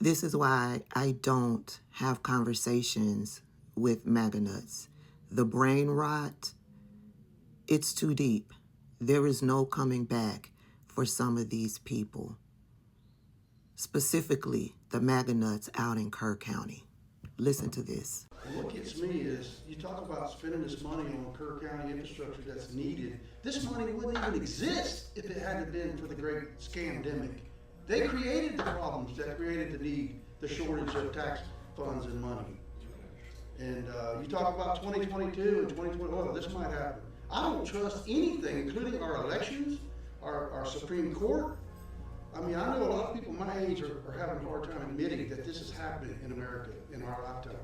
This is why I don't have conversations with MAGA nuts. The brain rot, it's too deep. There is no coming back for some of these people, specifically the MAGA nuts out in Kerr County. Listen to this. What gets me is you talk about spending this money on Kerr County infrastructure that's needed. This money wouldn't even exist if it hadn't been for the great scandemic. They created the problems that created the need, the shortage of tax funds and money. And you talk about 2022 and 2020, oh, this might happen. I don't trust anything, including our elections, our Supreme Court. I mean, I know a lot of people my age are having a hard time admitting that this is happening in America in our lifetime.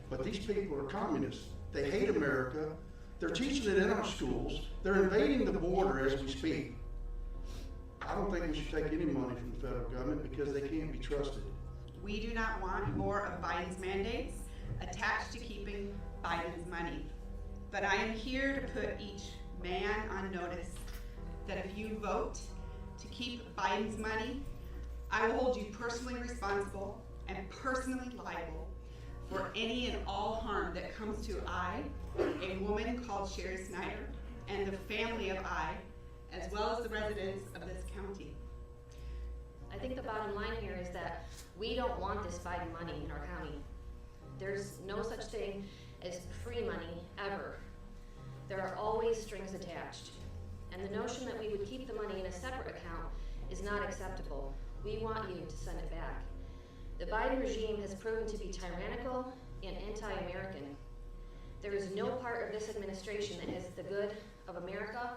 But these people are communists. They hate America. They're teaching it in our schools. They're invading the border as we speak. I don't think we should take any money from the federal government because they can't be trusted. We do not want more of Biden's mandates attached to keeping Biden's money. But I am here to put each man on notice that if you vote to keep Biden's money, I will hold you personally responsible and personally liable for any and all harm that comes to I, a woman called Sherry Snyder, and the family of I, as well as the residents of this county. I think the bottom line here is that we don't want this Biden money in our county. There's no such thing as free money, ever. There are always strings attached. And the notion that we would keep the money in a separate account is not acceptable. We want you to send it back. The Biden regime has proven to be tyrannical and anti-American. There is no part of this administration that has the good of America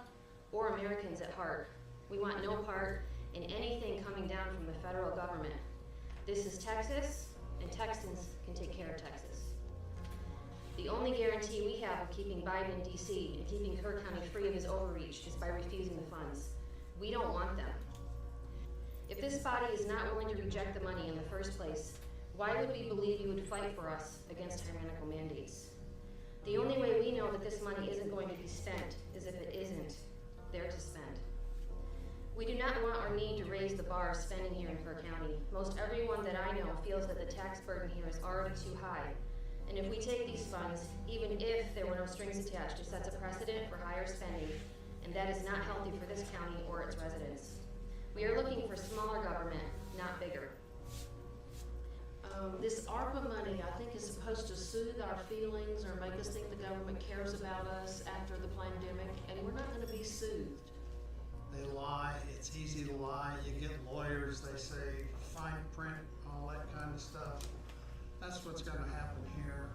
or Americans at heart. We want no part in anything coming down from the federal government. This is Texas, and Texans can take care of Texas. The only guarantee we have of keeping Biden in DC and keeping Kerr County free of his overreach is by refusing the funds. We don't want them. If this body is not willing to reject the money in the first place, why would we believe you would fight for us against tyrannical mandates? The only way we know that this money isn't going to be spent is if it isn't there to spend. We do not want or need to raise the bar of spending here in Kerr County. Most everyone that I know feels that the tax burden here is already too high. And if we take these funds, even if there were no strings attached, it sets a precedent for higher spending, and that is not healthy for this county or its residents. We are looking for smaller government, not bigger. This ARPA money, I think, is supposed to soothe our feelings or make us think the government cares about us after the pandemic, and we're not going to be soothed. They lie, it's easy to lie. You get lawyers, they say fine print, all that kind of stuff. That's what's going to happen here.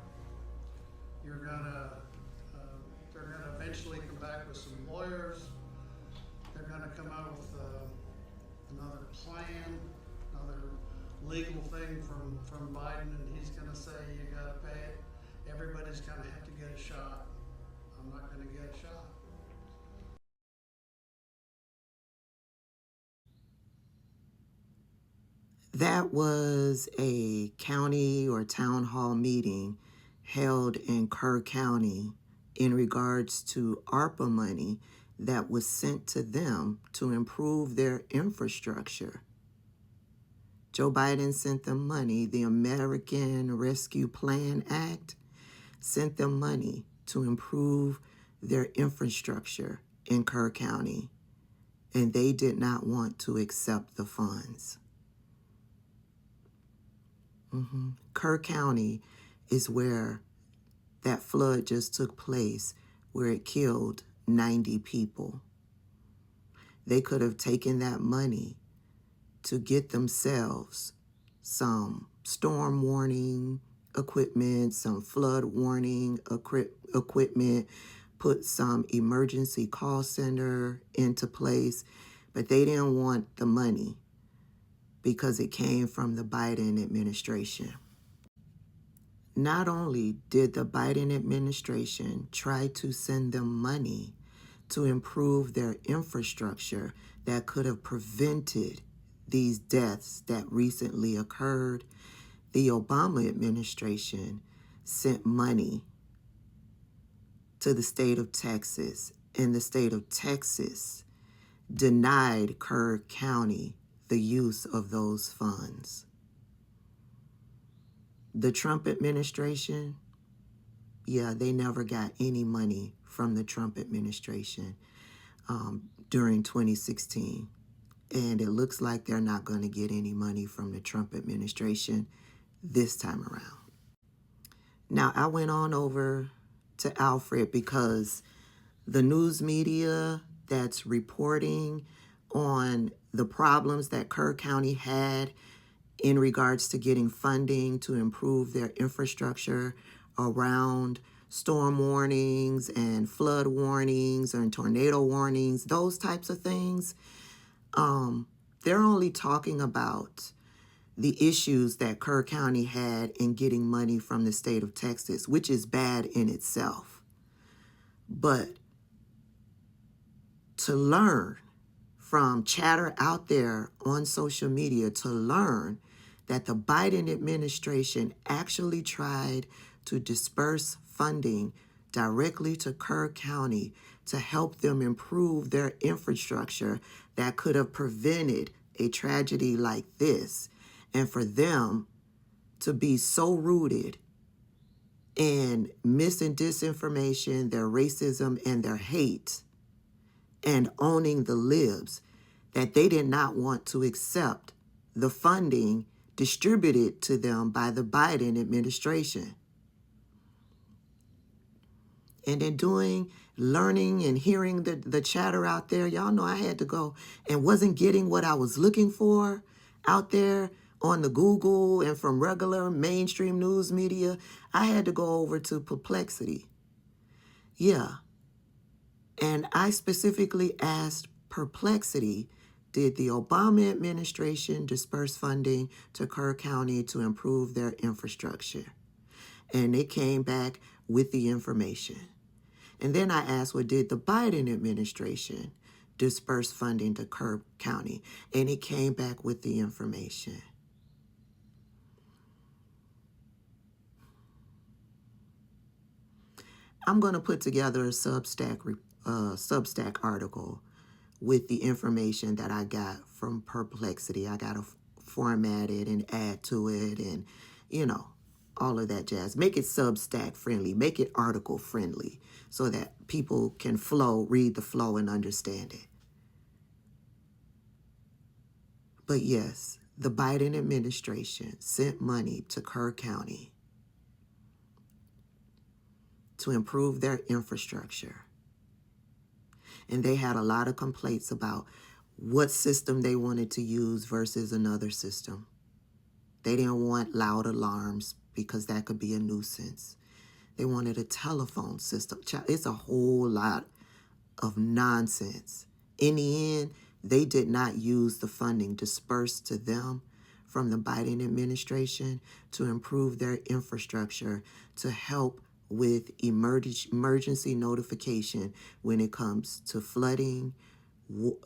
You're gonna, they're gonna eventually come back with some lawyers. They're gonna come out with another plan, another legal thing from Biden, and he's gonna say you gotta pay it. Everybody's gonna have to get a shot. I'm not gonna get a shot. That was a county or town hall meeting held in Kerr County in regards to ARPA money that was sent to them to improve their infrastructure. Joe Biden sent them money. The American Rescue Plan Act sent them money to improve their infrastructure in Kerr County, and they did not want to accept the funds. Kerr County is where that flood just took place, where it killed 90 people. They could have taken that money to get themselves some storm warning equipment, some flood warning equipment, put some emergency call center into place, but they didn't want the money because it came from the Biden administration. Not only did the Biden administration try to send them money to improve their infrastructure that could have prevented these deaths that recently occurred, the Obama administration sent money to the state of Texas, and the state of Texas denied Kerr County the use of those funds. The Trump administration, yeah, they never got any money from the Trump administration during 2016. And it looks like they're not going to get any money from the Trump administration this time around. Now, I went on over to Alfred because the news media that's reporting on the problems that Kerr County had in regards to getting funding to improve their infrastructure around storm warnings and flood warnings and tornado warnings, those types of things, they're only talking about the issues that Kerr County had in getting money from the state of Texas, which is bad in itself. But to learn from chatter out there on social media, to learn that the Biden administration actually tried to disperse funding directly to Kerr County to help them improve their infrastructure that could have prevented a tragedy like this, and for them to be so rooted in mis and disinformation, their racism and their hate, and owning the libs, that they did not want to accept the funding distributed to them by the Biden administration. And in learning and hearing the chatter out there, y'all know I had to go and wasn't getting what I was looking for out there on the Google and from regular mainstream news media. I had to go over to Perplexity. Yeah. And I specifically asked Perplexity, did the Obama administration disperse funding to Kerr County to improve their infrastructure? And it came back with the information. And then I asked, well, did the Biden administration disperse funding to Kerr County? And it came back with the information. I'm going to put together a Substack article with the information that I got from Perplexity. I got to format it and add to it and, all of that jazz. Make it Substack friendly. Make it article friendly so that people can read the flow and understand it. But yes, the Biden administration sent money to Kerr County to improve their infrastructure. And they had a lot of complaints about what system they wanted to use versus another system. They didn't want loud alarms because that could be a nuisance. They wanted a telephone system. It's a whole lot of nonsense. In the end, they did not use the funding dispersed to them from the Biden administration to improve their infrastructure to help with emergency notification when it comes to flooding,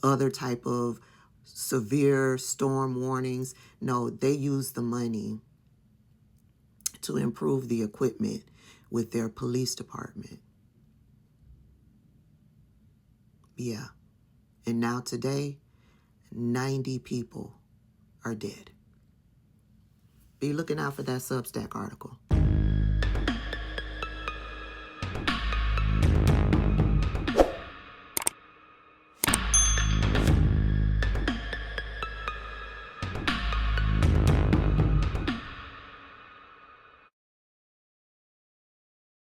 other type of severe storm warnings. No, they use the money to improve the equipment with their police department. Yeah. And now today, 90 people are dead. Be looking out for that Substack article.